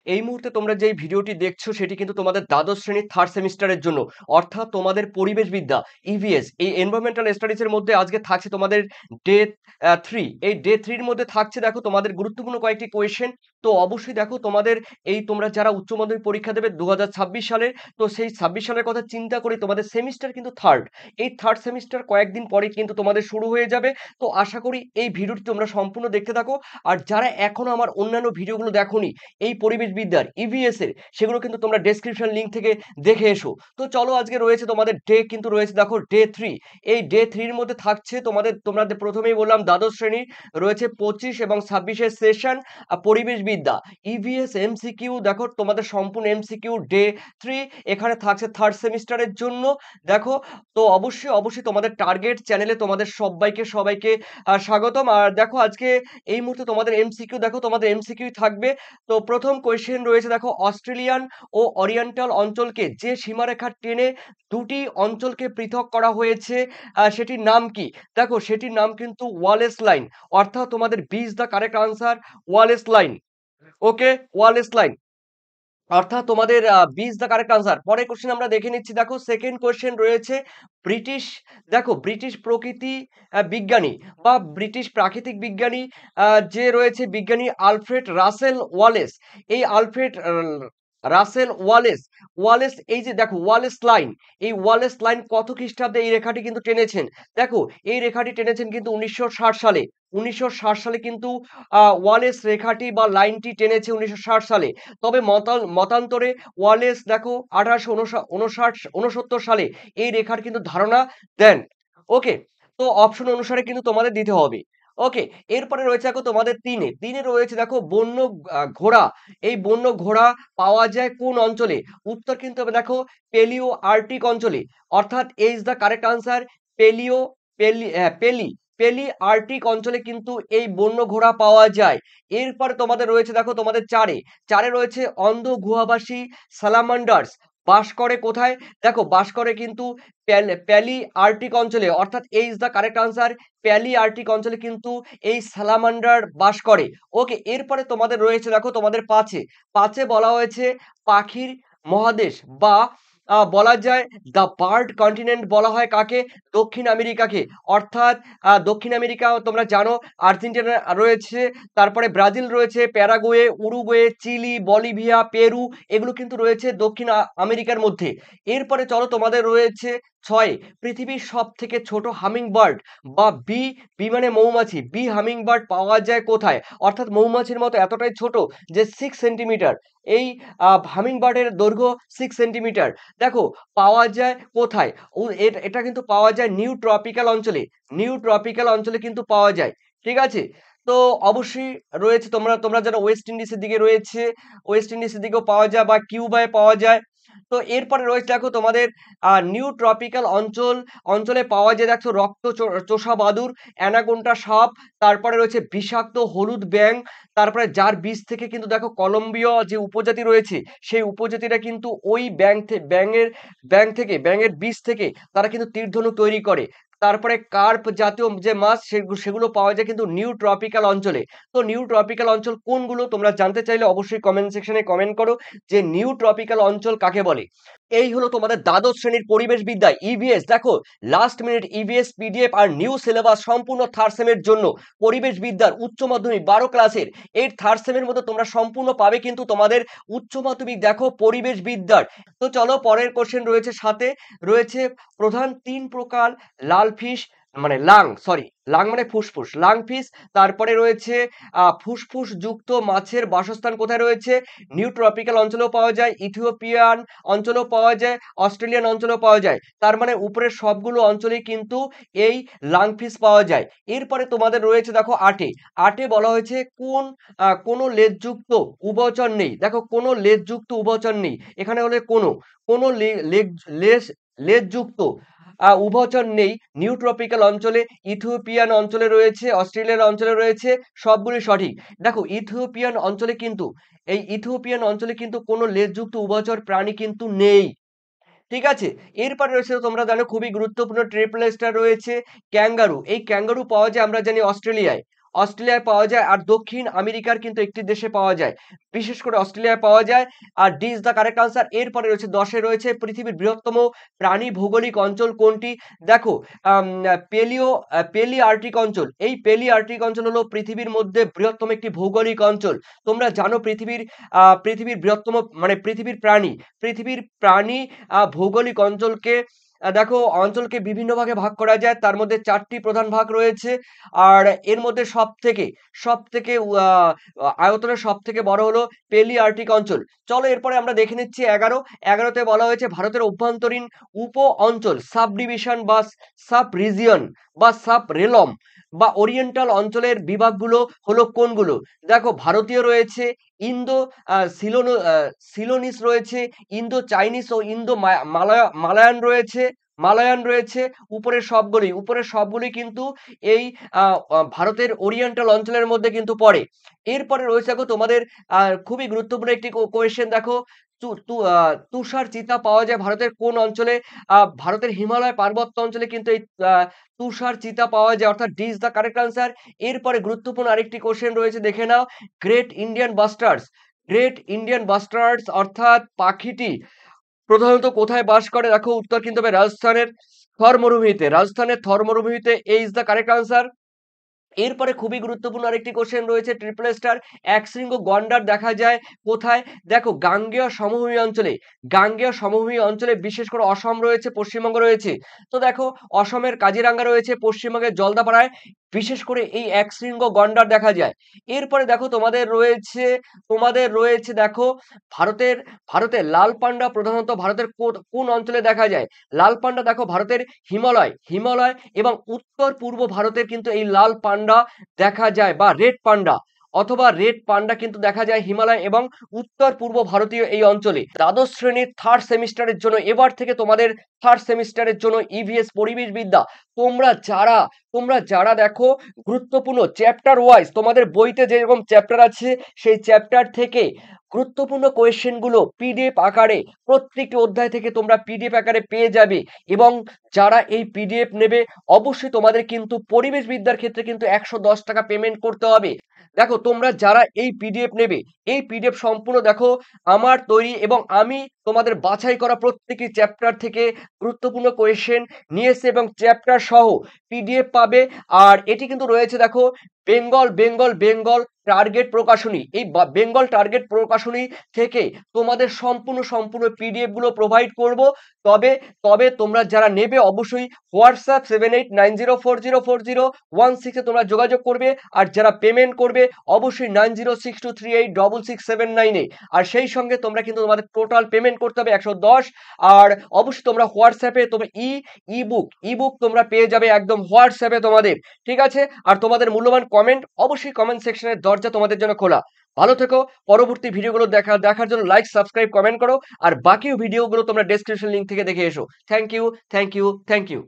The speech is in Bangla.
এই মুহূর্তে তোমরা যেই ভিডিওটি দেখছো সেটি কিন্তু তোমাদের দ্বাদশ শ্রেণীর থার্ড সেমিস্টারের জন্য, অর্থাৎ তোমাদের পরিবেশবিদ্যা ইভিএস এই এনভায়রনমেন্টাল স্টাডিজ এর মধ্যে আজকে থাকছে তোমাদের ডে 3। এই ডে 3 এর মধ্যে থাকছে দেখো তোমাদের গুরুত্বপূর্ণ কয়েকটি কোয়েশ্চেন। তো অবশ্যই দেখো তোমাদের এই তোমরা যারা উচ্চ মাধ্যমিক পরীক্ষা দেবে 2026 সালে, তো সেই 26 সালের কথা চিন্তা করে তোমাদের সেমিস্টার কিন্তু থার্ড, এই থার্ড সেমিস্টার কয়েকদিন পরে কিন্তু তোমাদের শুরু হয়ে যাবে। তো আশা করি এই ভিডিওটি তোমরা সম্পূর্ণ দেখতে থাকো। আর যারা এখনো আমার অন্যান্য ভিডিওগুলো দেখোনি এই পরিবেশবিদ্যার ইভিএস এর, সেগুলো কিন্তু তোমরা ডেসক্রিপশন লিংক থেকে দেখে এসো। তো চলো, আজকে রয়েছে তোমাদের ডে, কিন্তু রয়েছে দেখো ডে 3। এই ডে 3 এর মধ্যে থাকছে তোমরা প্রথমেই বললাম দ্বাদশ শ্রেণীর রয়েছে 25 এবং 26 সেশন পরিবেশবিদ্যা ইভিএস এমসিকিউ। দেখো তোমাদের সম্পূর্ণ এমসিকিউ ডে 3 এখানে থাকছে থার্ড সেমিস্টারের জন্য। দেখো, তো অবশ্যই তোমাদের টার্গেট চ্যানেলে তোমাদের সবাইকে স্বাগতম। আর দেখো আজকে এই মুহূর্তে তোমাদের এমসিকিউ, দেখো তোমাদের এমসিকিউ থাকবে। তো প্রথম কোয়েশ্চেন রয়েছে দেখো, অস্ট্রেলিয়ান ও ওরিয়েন্টাল অঞ্চলকে যে সীমারেখা টেনে দুটি অঞ্চলকে পৃথক করা হয়েছে, সেটির নাম কি? দেখো সেটির নাম কিন্তু ওয়ালেস লাইন, অর্থাৎ তোমাদের 20 the correct answer Wallace line. Okay, Wallace line অর্থাৎ তোমাদের 20 দ্য কারেক্ট আনসার। পরের কোশ্চেন আমরা দেখে নিচ্ছি। দেখো সেকেন্ড কোশ্চেন রয়েছে ব্রিটিশ, দেখো ব্রিটিশ প্রকৃতি বিজ্ঞানী বা ব্রিটিশ প্রাকৃতিক বিজ্ঞানী যে রয়েছে বিজ্ঞানী আলফ্রেড রাসেল ওয়ালেস। এই আলফ্রেড রাসেল ওয়ালেস, ওয়ালেস এই যে দেখো ওয়ালেস লাইন, এই ওয়ালেস লাইন কত খ্রিস্টাব্দে এই রেখাটি কিন্তু টেনেছেন? দেখো এই রেখাটি টেনেছেন কিন্তু 1960 সালে। 1960 সালে কিন্তু ওয়ালেস রেখাটি বা লাইনটি টেনেছে 1960 সালে। তবে মতান্তরে ওয়ালেস দেখো 1869 সালে এই রেখার কিন্তু ধারণা দেন। ওকে, তো অপশন অনুসারে কিন্তু তোমাদের দিতে হবে। ওকে, এরপরে রয়েছে দেখো তোমাদের তিনে রয়েছে দেখো বন্য ঘোড়া। এই বন্য ঘোড়া পাওয়া যায় কোন অঞ্চলে? উত্তর কিন্তু হবে দেখো পেলিও আর্কটিক অঞ্চলে, অর্থাৎ ইজ দ্য কারেক্ট আনসার পেলিও পেলি পেলি পেলি আর্কটিক অঞ্চলে কিন্তু এই বন্য ঘোড়া পাওয়া যায়। এরপরে তোমাদের রয়েছে দেখো তোমাদের চারে রয়েছে অন্ধ গুহাবাসী সালামান্ডার্স বাস করে কোথায়? দেখো বাস করে কিন্তু প্যালি আর্কটিক অঞ্চলে, অর্থাৎ এই is the correct answer Palearctic অঞ্চলে কিন্তু এই সালামান্ডার বাস করে। ওকে, এরপরে তোমাদের রয়েছে দেখো তোমাদের পাঁচে বলা হয়েছে পাখির মহাদেশ বা বলা যায় দ্য বার্ড কন্টিনেন্ট বলা হয় কাকে? দক্ষিণ আমেরিকাকে। অর্থাৎ দক্ষিণ আমেরিকা তোমরা জানো আর্জেন্টিনা রয়েছে, তারপরে ব্রাজিল রয়েছে, Paraguay, Uruguay, Chile, Bolivia, Peru, এগুলো কিন্তু রয়েছে দক্ষিণ আমেরিকার মধ্যে। এরপরে চলো তোমাদের রয়েছে 6, পৃথিবীর সব থেকে ছোট হামিং বার্ড বা বি মানে মৌমাছি, বি হামিং বার্ড পাওয়া যায় কোথায়? অর্থাৎ মৌমাছির মতো এতটাই ছোট যে 6 সেন্টিমিটার। এই হামিং বার্ডের দৈর্ঘ্য 6 সেন্টিমিটার। দেখো পাওয়া যায় কোথায়? এটা কিন্তু পাওয়া যায় নিউ ট্রপিক্যাল অঞ্চলে, নিউ ট্রপিক্যাল অঞ্চলে কিন্তু পাওয়া যায়। ঠিক আছে, তো অবশ্যই রয়েছে তোমরা তোমরা যারা ওয়েস্ট ইন্ডিজের দিকে রয়েছে, ওয়েস্ট ইন্ডিজের দিকেও পাওয়া যায় বা কিউবায় পাওয়া যায়। তো এরপরে রয়েছে দেখো তোমাদের নিউ ট্রপিক্যাল অঞ্চলে পাওয়া যায় দেখো চোষা বাদুড়, অ্যানাকোন্ডা সাপ, তারপরে রয়েছে বিষাক্ত হলুদ ব্যাঙ, তারপরে যার বীজ থেকে কিন্তু দেখো কলম্বিয় যে উপজাতি রয়েছে সেই উপজাতিরা কিন্তু ওই ব্যাঙের বীজ থেকে তারা কিন্তু তীরধনুক তৈরি করে। তারপরে কার্প জাতীয় যে মাছ সেগুলো পাওয়া যায় কিন্তু নিউ ট্রপিক্যাল অঞ্চলে। তো নিউ ট্রপিক্যাল অঞ্চল কোনগুলো তোমরা জানতে চাইলে অবশ্যই কমেন্ট সেকশনে কমেন্ট করো যে নিউ ট্রপিক্যাল অঞ্চল কাকে বলে। এই হলো তোমাদের দ্বাদশ শ্রেণীর পরিবেশ বিদ্যায় ইভিএস। দেখো লাস্ট মিনিট ইভিএস পিডিএফ আর নিউ সিলেবাস সম্পূর্ণ থার্ড সেমের জন্য পরিবেশ বিদ্যার উচ্চ মাধ্যমিক 12 ক্লাসের এই থার্ড সেমের মধ্যে তোমরা সম্পূর্ণ পাবে কিন্তু তোমাদের উচ্চ মাধ্যমিক দেখো পরিবেশ বিদ্যার। তো চলো পরের কোশ্চেন রয়েছে সাথে, রয়েছে প্রধান 3 প্রকার লাল ফিশ মানে লাং মানে ফুসফুস, লাং ফিশ। তারপরে রয়েছে ফুসফুস যুক্ত মাছের বাসস্থান কোথায় রয়েছে? নিউ ট্রপিক্যাল অঞ্চলেও পাওয়া যায়, ইথিওপিয়ান অঞ্চলেও পাওয়া যায়, অস্ট্রেলিয়ান অঞ্চলেও পাওয়া যায়। তার মানে উপরের সবগুলো অঞ্চলেই কিন্তু এই লাং ফিশ পাওয়া যায়। এরপরে তোমাদের রয়েছে দেখো আটে বলা হয়েছে কোনো লেজযুক্ত উভয়চর নেই। দেখো কোনো লেজযুক্ত উভয়চর নেই, এখানে হলে কোনো লেজযুক্ত উভয়চর নেই নিউ ট্রপিক্যাল অঞ্চলে, ইথিওপিয়ান অঞ্চলে রয়েছে, অস্ট্রেলিয়ার অঞ্চলে রয়েছে, সবগুলি সঠিক। দেখো ইথিওপিয়ান অঞ্চলে কিন্তু কোনো লেজযুক্ত উভয়চর প্রাণী কিন্তু নেই। ঠিক আছে, এরপরে রয়েছে তোমরা জানো খুবই গুরুত্বপূর্ণ ট্রিপল স্টার রয়েছে ক্যাঙ্গারু। এই ক্যাঙ্গারু পাওয়া যায় আমরা জানি অস্ট্রেলিয়ায়। অস্ট্রেলিয়ায় পাওয়া যায়, আর দক্ষিণ আমেরিকার কিন্তু একটি দেশে পাওয়া যায়, বিশেষ করে অস্ট্রেলিয়ায় পাওয়া যায়। আর D is the correct answer. এরপরে রয়েছে 10-এ রয়েছে পৃথিবীর বৃহত্তম প্রাণী ভৌগোলিক অঞ্চল কোনটি? দেখো পেলি আর্কটিক অঞ্চল, এই পেলি আর্কটিক অঞ্চল হলো পৃথিবীর মধ্যে বৃহত্তম একটি ভৌগোলিক অঞ্চল। তোমরা জানো পৃথিবীর বৃহত্তম মানে পৃথিবীর প্রাণী ভৌগোলিক অঞ্চলকে দেখো অঞ্চলকে বিভিন্ন ভাগে ভাগ করা যায়, তার মধ্যে 4টি প্রধান ভাগ রয়েছে। আর এর মধ্যে সবথেকে আয়তনের সবথেকে বড় হলো পেলি আর্কটিক অঞ্চল। চলো এরপরে আমরা দেখে নিচ্ছি 11তে বলা হয়েছে ভারতের অভ্যন্তরীণ উপ অঞ্চল, সাব ডিভিশন বা সাব রিজিয়ন বা সাব রেলম বা ওরিয়েন্টাল অঞ্চলের বিভাগগুলো হলো কোনগুলো? দেখো ভারতীয় রয়েছে, ইন্দো সিলোনিস রয়েছে, ইন্দো চাইনিজ ও ইন্দো মালায়ান রয়েছে। উপরের সবগুলি কিন্তু এই ভারতের ওরিয়েন্টাল অঞ্চলের মধ্যে কিন্তু পড়ে। এরপরে রয়েছে দেখো তোমাদের খুবই গুরুত্বপূর্ণ একটি কোয়েশ্চেন। দেখো তুষার চিতা পাওয়া যায় ভারতের কোন অঞ্চলে? ভারতের হিমালয় পার্বত্য অঞ্চলে কিন্তু এই তুষার চিতা পাওয়া যায়, অর্থাৎ D is the correct answer. এরপরে গুরুত্বপূর্ণ আরেকটি কোশ্চেন রয়েছে, দেখে নাও। গ্রেট ইন্ডিয়ান বাস্টার্ডস অর্থাৎ পাখিটি প্রধানত কোথায় বাস করে? দেখো উত্তর কিন্তু হবে রাজস্থানের থর মরুভূমিতে। এই ইজ দ্য কারেক্ট আনসার। এরপরে খুবই গুরুত্বপূর্ণ আরেকটি কোশ্চেন রয়েছে, ট্রিপল স্টার একশৃঙ্গ গন্ডার দেখা যায় কোথায়? দেখো গাঙ্গেয় সমভূমি অঞ্চলে বিশেষ করে অসম রয়েছে, পশ্চিমবঙ্গ রয়েছে। তো দেখো অসমের কাজিরাঙ্গা রয়েছে, পশ্চিমবঙ্গের জলদাপাড়ায় বিশেষ করে এই একশৃঙ্গ গন্ডার দেখা যায়। এরপরে দেখো তোমাদের রয়েছে দেখো ভারতের ভারতের লাল পান্ডা প্রধানত ভারতের কোন অঞ্চলে দেখা যায়? লাল পান্ডা দেখো ভারতের হিমালয় এবং উত্তর পূর্ব ভারতের কিন্তু এই লাল পান্ডা দেখা যায়, বা রেড পান্ডা কিন্তু দেখা যায় হিমালয় এবং উত্তর পূর্ব ভারতীয় এই অঞ্চলে। দ্বাদশ শ্রেণীর থার্ড সেমিস্টারের জন্য এবার থেকে তোমাদের থার্ড সেমিস্টারের জন্য ইভিএস পরিবেশবিদ্যা, তোমরা যারা দেখো গুরুত্বপূর্ণ চ্যাপ্টার ওয়াইজ তোমাদের বইতে যেরকম চ্যাপ্টার আছে সেই চ্যাপ্টার থেকে গুরুত্বপূর্ণ কোয়েশ্চেনগুলো পিডিএফ আকারে প্রত্যেকটি অধ্যায় থেকে তোমরা পিডিএফ আকারে পেয়ে যাবে। এবং যারা এই পিডিএফ নেবে অবশ্যই তোমাদের কিন্তু পরিবেশবিদ্যার ক্ষেত্রে কিন্তু 110 টাকা পেমেন্ট করতে হবে। দেখো তোমরা যারা এই পিডিএফ নেবে, এই পিডিএফ সম্পূর্ণ দেখো আমার তৈরি এবং আমি তোমাদের বাছাই করা প্রত্যেকটি চ্যাপ্টার থেকে গুরুত্বপূর্ণ কোয়েশ্চেন নিয়ে এসে এবং চ্যাপ্টার সহ পিডিএফ পাবে। আর এটি কিন্তু রয়েছে দেখো বেঙ্গল টার্গেট প্রকাশনী। এই বেঙ্গল টার্গেট প্রকাশনী থেকে তোমাদের সম্পূর্ণ পিডিএফ গুলো প্রোভাইড করব। তবে তোমরা যারা নেবে অবশ্যই হোয়াটসঅ্যাপ 7890404016 তোমরা যোগাযোগ করবে। আর যারা পেমেন্ট করবে অবশ্যই 9062386667 আর সেই সঙ্গে তোমরা কিন্তু তোমাদের টোটাল পেমেন্ট করতে হবে 110। আর অবশ্যই তোমরা হোয়াটসঅ্যাপে তোমরা ইবুক তোমরা পেয়ে যাবে একদম হোয়াটসঅ্যাপে তোমাদের, ঠিক আছে? আর তোমাদের মূল্যবান কমেন্ট, অবশ্যই কমেন্ট সেকশনের দরজা তোমাদের জন্য খোলা। ভালো থেকো। পরবর্তী ভিডিওগুলো দেখার জন্য লাইক, সাবস্ক্রাইব, কমেন্ট করো। আর বাকি ভিডিওগুলো তোমরা ডেসক্রিপশন লিংক থেকে দেখে এসো। Thank you.